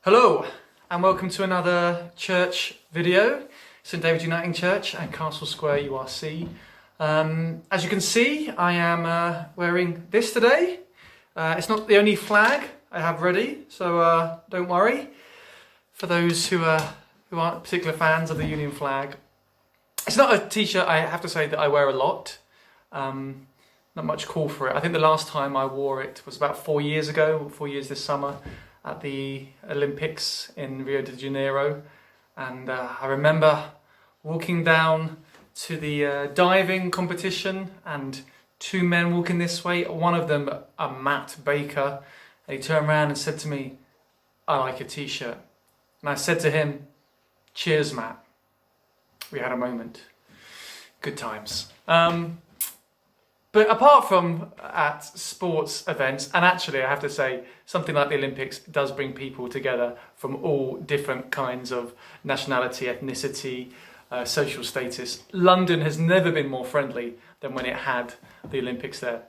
Hello and welcome to another church video, St David's Uniting Church and Castle Square URC. As you can see, I am wearing this today. It's not the only flag I have ready, so don't worry. For those who aren't particular fans of the Union flag, it's not a t-shirt I have to say that I wear a lot. Not much call for it. I think the last time I wore it was about 4 years ago, 4 years this summer, at the Olympics in Rio de Janeiro, and I remember walking down to the diving competition and two men walking this way, one of them a Matt Baker, and he turned around and said to me, "I like your t-shirt," and I said to him, "Cheers, Matt." We had a moment. Good times. But apart from at sports events, and actually I have to say, something like the Olympics does bring people together from all different kinds of nationality, ethnicity, social status. London has never been more friendly than when it had the Olympics there.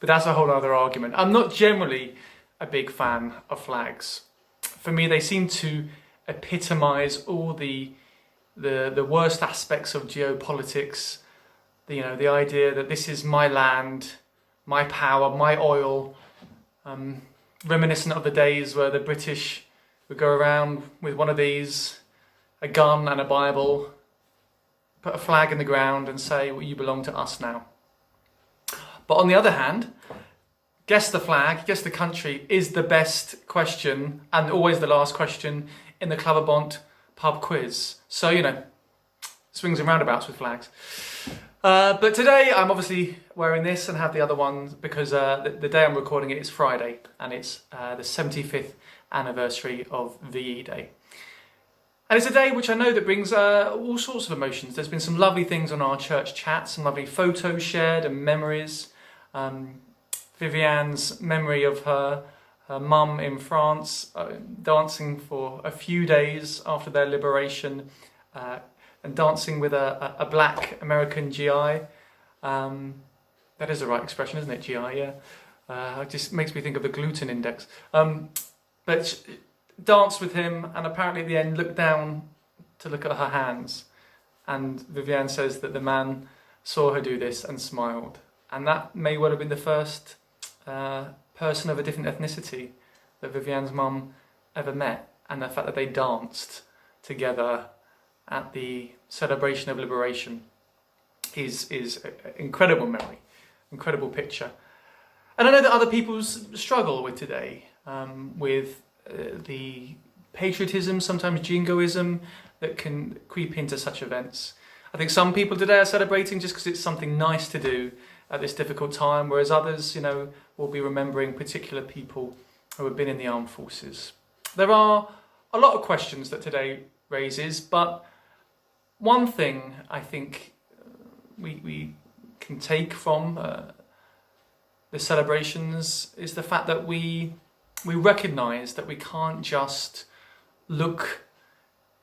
But that's a whole other argument. I'm not generally a big fan of flags. For me, they seem to epitomise all the worst aspects of geopolitics. The idea that this is my land, my power, my oil, reminiscent of the days where the British would go around with one of these, a gun and a Bible, put a flag in the ground and say, "Well, you belong to us now." But on the other hand, guess the flag, guess the country is the best question and always the last question in the Cleverbont pub quiz. So, swings and roundabouts with flags. But today I'm obviously wearing this and have the other one because the day I'm recording it is Friday and it's the 75th anniversary of VE Day. And it's a day which I know that brings all sorts of emotions. There's been some lovely things on our church chat, some lovely photos shared and memories. Vivianne's memory of her mum in France dancing for a few days after their liberation, and dancing with a black American GI. That is the right expression, isn't it? GI, yeah. It just makes me think of the gluten index. But danced with him and apparently at the end looked down to look at her hands. And Vivianne says that the man saw her do this and smiled. And that may well have been the first person of a different ethnicity that Vivianne's mum ever met. And the fact that they danced together at the celebration of liberation is an incredible memory, incredible picture. And I know that other people struggle with today, with the patriotism, sometimes jingoism that can creep into such events. I think some people today are celebrating just because it's something nice to do at this difficult time, whereas others, will be remembering particular people who have been in the armed forces. There are a lot of questions that today raises, but one thing I think we can take from the celebrations is the fact that we recognise that we can't just look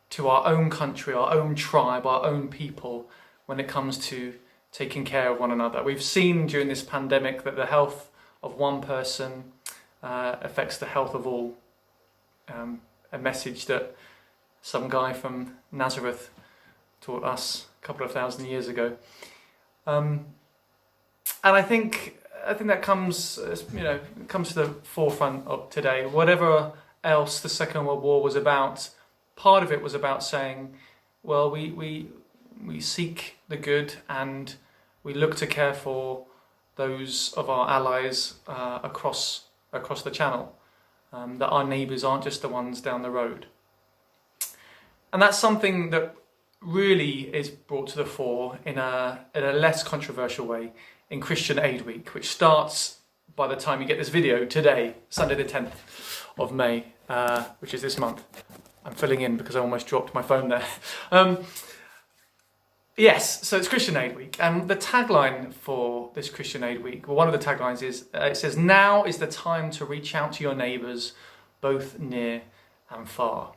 to our own country, our own tribe, our own people when it comes to taking care of one another. We've seen during this pandemic that the health of one person affects the health of all. A message that some guy from Nazareth taught us a couple of thousand years ago, and I think that comes to the forefront of today. Whatever else the Second World War was about, part of it was about saying, well, we seek the good and we look to care for those of our allies across the channel, that our neighbours aren't just the ones down the road. And that's something that really is brought to the fore in a less controversial way in Christian Aid Week, which starts by the time you get this video today, Sunday the 10th of May, which is this month. I'm filling in because I almost dropped my phone there. Yes, so it's Christian Aid Week, and the tagline for this Christian Aid Week, well, one of the taglines is, it says, "Now is the time to reach out to your neighbours, both near and far."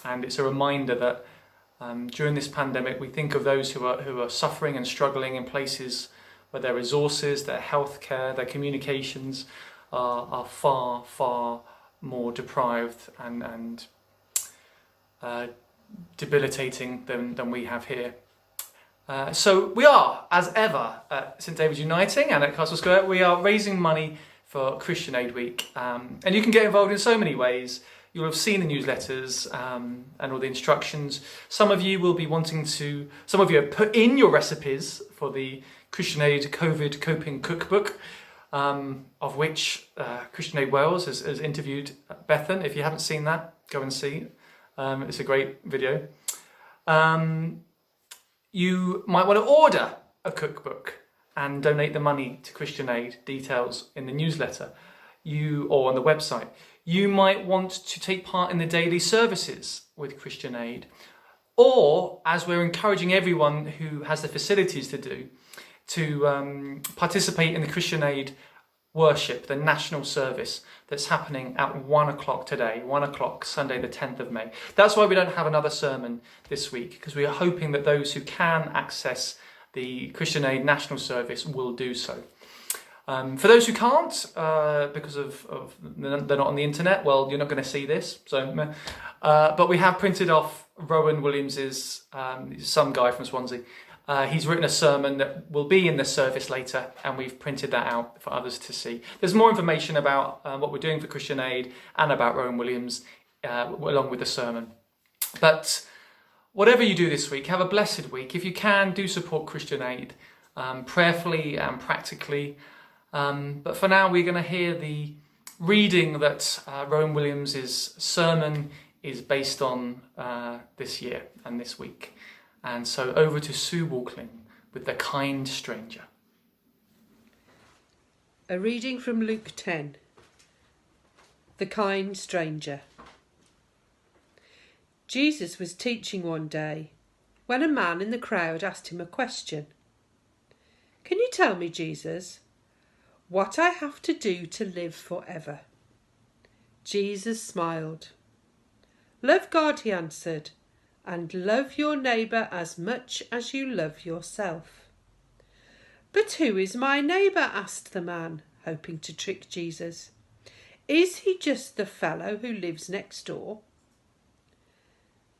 And it's a reminder that during this pandemic, we think of those who are suffering and struggling in places where their resources, their healthcare, their communications are far, far more deprived and debilitating than we have here. So we are, as ever, at St David's Uniting and at Castle Square, we are raising money for Christian Aid Week. And you can get involved in so many ways. You'll have seen the newsletters and all the instructions. Some of you have put in your recipes for the Christian Aid COVID Coping Cookbook, of which Christian Aid Wales has interviewed Bethan. If you haven't seen that, go and see it. It's a great video. You might want to order a cookbook and donate the money to Christian Aid. Details in the newsletter or on the website. You might want to take part in the daily services with Christian Aid, or, as we're encouraging everyone who has the facilities to participate in the Christian Aid worship, the national service that's happening at 1 o'clock today, 1 o'clock, Sunday the 10th of May. That's why we don't have another sermon this week, because we are hoping that those who can access the Christian Aid national service will do so. For those who can't, because of they're not on the internet, well, you're not going to see this. So, but we have printed off Rowan Williams's, some guy from Swansea. He's written a sermon that will be in the service later, and we've printed that out for others to see. There's more information about what we're doing for Christian Aid and about Rowan Williams, along with the sermon. But whatever you do this week, have a blessed week. If you can, do support Christian Aid, prayerfully and practically. But for now, we're going to hear the reading that Rowan Williams' sermon is based on this year and this week. And so over to Sue Walkling with The Kind Stranger. A reading from Luke 10. The Kind Stranger. Jesus was teaching one day when a man in the crowd asked him a question. "Can you tell me, Jesus, what I have to do to live forever?" Jesus smiled. "Love God," he answered, "and love your neighbour as much as you love yourself." "But who is my neighbour?" asked the man, hoping to trick Jesus. "Is he just the fellow who lives next door?"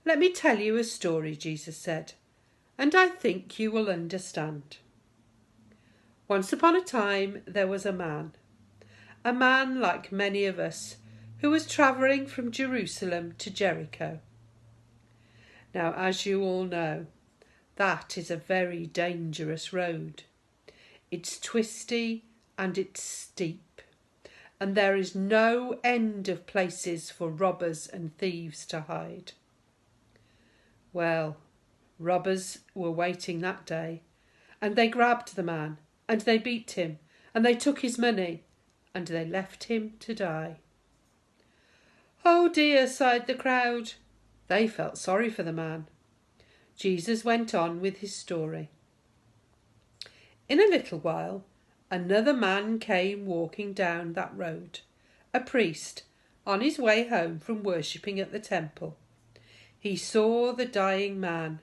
"Let me tell you a story," Jesus said, "and I think you will understand. Once upon a time there was a man like many of us, who was travelling from Jerusalem to Jericho. Now, as you all know, that is a very dangerous road. It's twisty and it's steep, and there is no end of places for robbers and thieves to hide. Well, robbers were waiting that day, and they grabbed the man, and they beat him, and they took his money, and they left him to die. "Oh dear," sighed the crowd. They felt sorry for the man. Jesus went on with his story. In a little while, another man came walking down that road, a priest, on his way home from worshipping at the temple. He saw the dying man,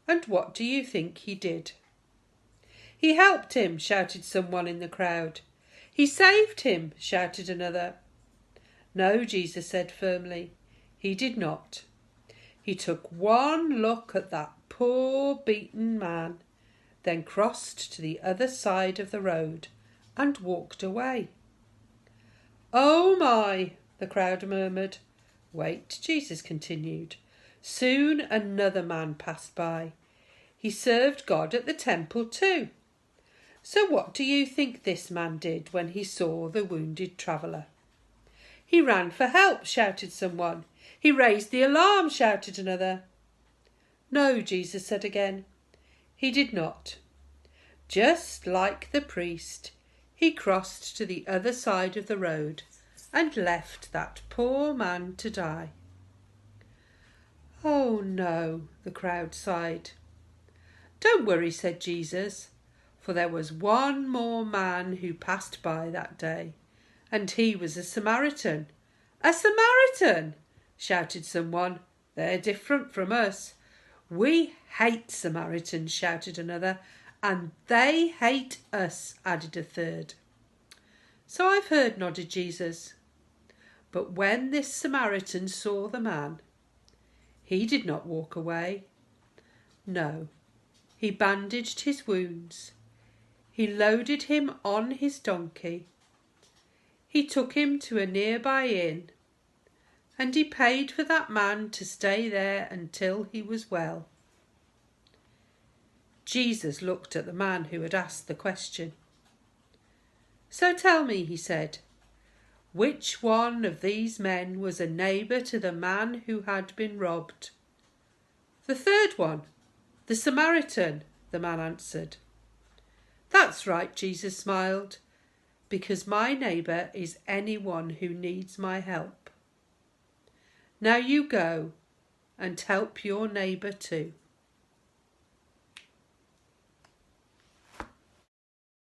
and what do you think he did? "He helped him," shouted someone in the crowd. "He saved him," shouted another. "No," Jesus said firmly, "he did not. He took one look at that poor beaten man, then crossed to the other side of the road and walked away." "Oh my," the crowd murmured. "Wait," Jesus continued. "Soon another man passed by. He served God at the temple too. So what do you think this man did when he saw the wounded traveller?" "He ran for help," shouted someone. "He raised the alarm," shouted another. "No," Jesus said again, "he did not. Just like the priest, he crossed to the other side of the road and left that poor man to die." "Oh no," the crowd sighed. "Don't worry," said Jesus, "for there was one more man who passed by that day, and he was a Samaritan." "A Samaritan!" shouted someone. "They're different from us." "We hate Samaritans," shouted another. "And they hate us," added a third. "So I've heard," nodded Jesus. But when this Samaritan saw the man, He did not walk away. No, he bandaged his wounds. He loaded him on his donkey. He took him to a nearby inn, and he paid for that man to stay there until he was well. Jesus looked at the man who had asked the question. So tell me, he said, which one of these men was a neighbour to the man who had been robbed? The third one, the Samaritan, the man answered. That's right, Jesus smiled, because my neighbour is anyone who needs my help. Now you go and help your neighbour too.